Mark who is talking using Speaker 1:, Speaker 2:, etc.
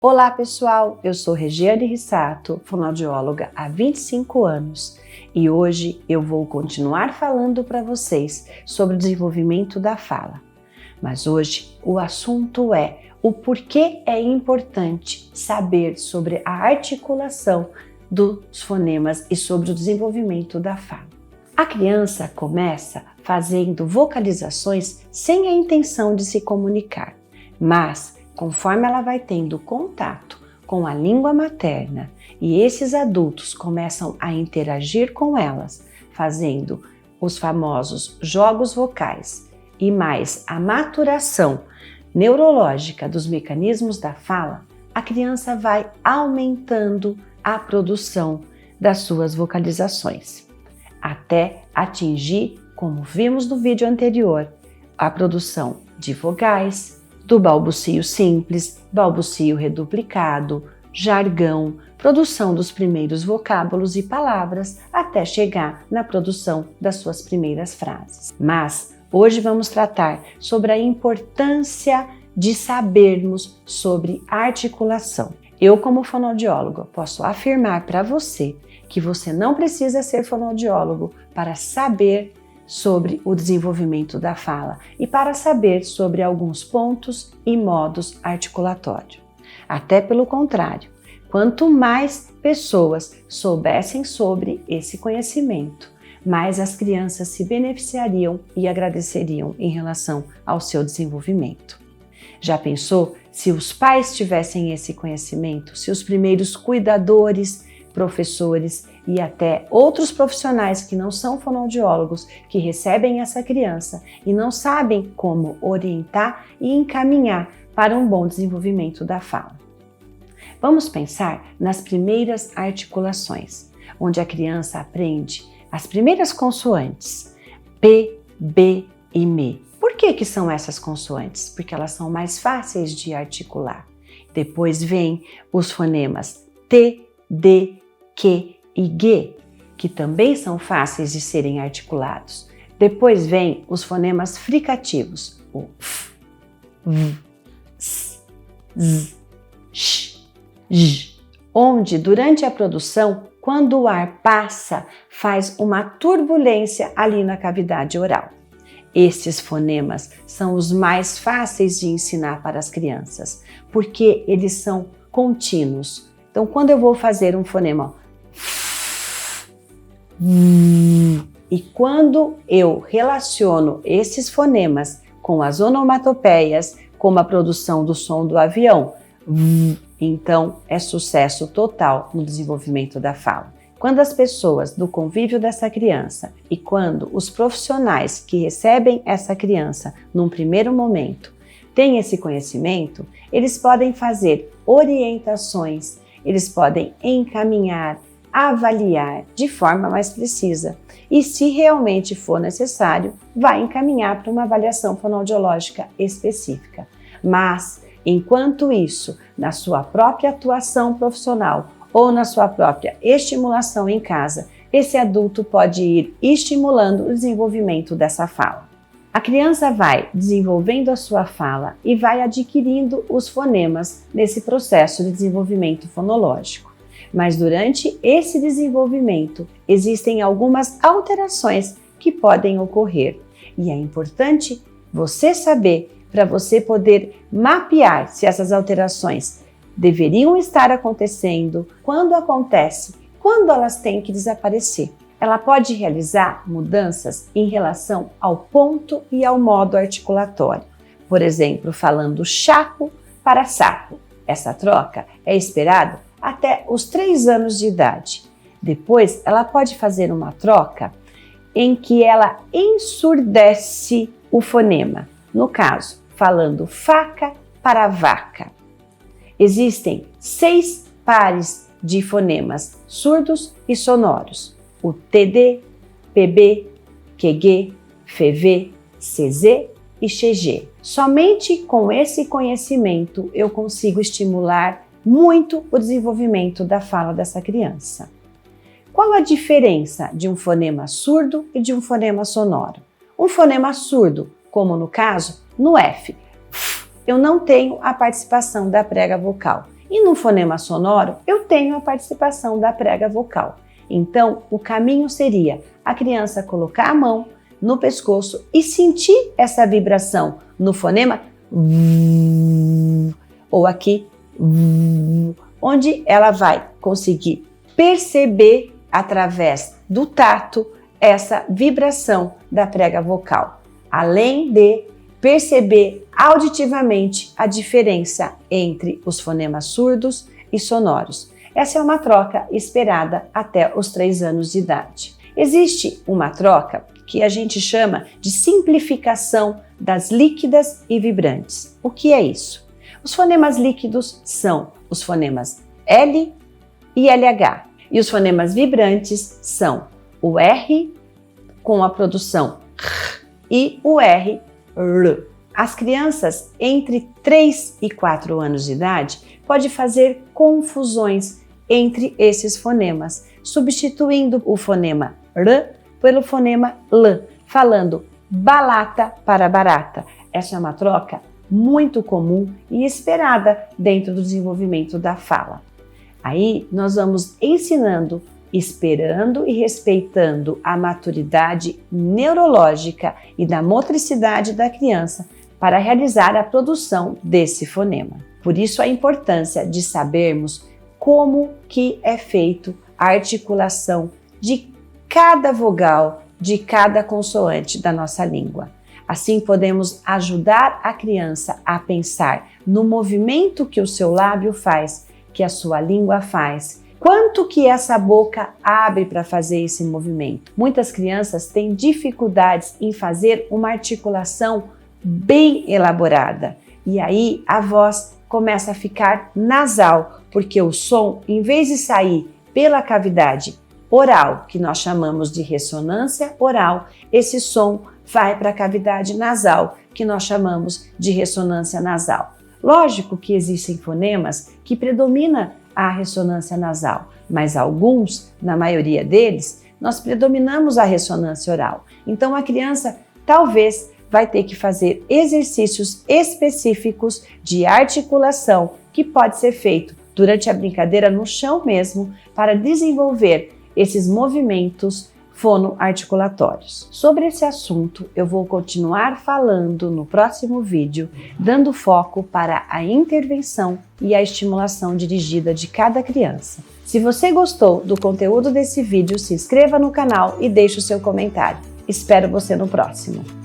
Speaker 1: Olá pessoal, eu sou Regiane Rissato, fonoaudióloga há 25 anos e hoje eu vou continuar falando para vocês sobre o desenvolvimento da fala. Mas hoje o assunto é o porquê é importante saber sobre a articulação dos fonemas e sobre o desenvolvimento da fala. A criança começa fazendo vocalizações sem a intenção de se comunicar, mas conforme ela vai tendo contato com a língua materna e esses adultos começam a interagir com elas, fazendo os famosos jogos vocais e mais a maturação neurológica dos mecanismos da fala, a criança vai aumentando a produção das suas vocalizações, até atingir, como vimos no vídeo anterior, a produção de vogais, do balbucio simples, balbucio reduplicado, jargão, produção dos primeiros vocábulos e palavras, até chegar na produção das suas primeiras frases. Mas hoje vamos tratar sobre a importância de sabermos sobre articulação. Eu, como fonoaudióloga, posso afirmar para você que você não precisa ser fonoaudiólogo para saber sobre o desenvolvimento da fala e para saber sobre alguns pontos e modos articulatórios. Até pelo contrário, quanto mais pessoas soubessem sobre esse conhecimento, mais as crianças se beneficiariam e agradeceriam em relação ao seu desenvolvimento. Já pensou se os pais tivessem esse conhecimento, se os primeiros cuidadores, professores e até outros profissionais que não são fonoaudiólogos que recebem essa criança e não sabem como orientar e encaminhar para um bom desenvolvimento da fala? Vamos pensar nas primeiras articulações, onde a criança aprende as primeiras consoantes P, B e M. Por que são essas consoantes? Porque elas são mais fáceis de articular. Depois vem os fonemas T, D, Q e G, que também são fáceis de serem articulados. Depois vem os fonemas fricativos, o F, V, S, Z, Sh, J, onde durante a produção, quando o ar passa, faz uma turbulência ali na cavidade oral. Estes fonemas são os mais fáceis de ensinar para as crianças, porque eles são contínuos. Então, quando eu vou fazer um fonema e quando eu relaciono esses fonemas com as onomatopeias, como a produção do som do avião, então é sucesso total no desenvolvimento da fala. Quando as pessoas do convívio dessa criança e quando os profissionais que recebem essa criança num primeiro momento têm esse conhecimento, eles podem fazer orientações, eles podem encaminhar, avaliar de forma mais precisa e, se realmente for necessário, vai encaminhar para uma avaliação fonoaudiológica específica. Mas, enquanto isso, na sua própria atuação profissional ou na sua própria estimulação em casa, esse adulto pode ir estimulando o desenvolvimento dessa fala. A criança vai desenvolvendo a sua fala e vai adquirindo os fonemas nesse processo de desenvolvimento fonológico. Mas durante esse desenvolvimento existem algumas alterações que podem ocorrer e é importante você saber para você poder mapear se essas alterações deveriam estar acontecendo, quando acontece, quando elas têm que desaparecer. Ela pode realizar mudanças em relação ao ponto e ao modo articulatório. Por exemplo, falando chapo para sapo. Essa troca é esperada até os 3 anos de idade. Depois, ela pode fazer uma troca em que ela ensurdece o fonema. No caso, falando faca para vaca. Existem 6 pares de fonemas surdos e sonoros. O TD, PB, QG, FV, CZ e XG. Somente com esse conhecimento eu consigo estimular muito o desenvolvimento da fala dessa criança. Qual a diferença de um fonema surdo e de um fonema sonoro? Um fonema surdo, como no caso, no F, eu não tenho a participação da prega vocal. E no fonema sonoro, eu tenho a participação da prega vocal. Então, o caminho seria a criança colocar a mão no pescoço e sentir essa vibração no fonema ou aqui, onde ela vai conseguir perceber através do tato essa vibração da prega vocal, além de perceber auditivamente a diferença entre os fonemas surdos e sonoros. Essa é uma troca esperada até os 3 anos de idade. Existe uma troca que a gente chama de simplificação das líquidas e vibrantes. O que é isso? Os fonemas líquidos são os fonemas L e LH, e os fonemas vibrantes são o R com a produção R e o R. As crianças entre 3 e 4 anos de idade podem fazer confusões entre esses fonemas, substituindo o fonema R pelo fonema L, falando balata para barata. Essa é uma troca muito comum e esperada dentro do desenvolvimento da fala. Aí nós vamos ensinando, esperando e respeitando a maturidade neurológica e da motricidade da criança para realizar a produção desse fonema. Por isso a importância de sabermos como que é feito a articulação de cada vogal, de cada consoante da nossa língua. Assim podemos ajudar a criança a pensar no movimento que o seu lábio faz, que a sua língua faz, quanto que essa boca abre para fazer esse movimento. Muitas crianças têm dificuldades em fazer uma articulação bem elaborada e aí a voz começa a ficar nasal, porque o som, em vez de sair pela cavidade oral, que nós chamamos de ressonância oral, esse som vai para a cavidade nasal, que nós chamamos de ressonância nasal. Lógico que existem fonemas que predomina a ressonância nasal, mas alguns, na maioria deles, nós predominamos a ressonância oral. Então a criança talvez vai ter que fazer exercícios específicos de articulação que pode ser feito durante a brincadeira no chão mesmo para desenvolver esses movimentos fonoarticulatórios. Sobre esse assunto, eu vou continuar falando no próximo vídeo, dando foco para a intervenção e a estimulação dirigida de cada criança. Se você gostou do conteúdo desse vídeo, se inscreva no canal e deixe o seu comentário. Espero você no próximo.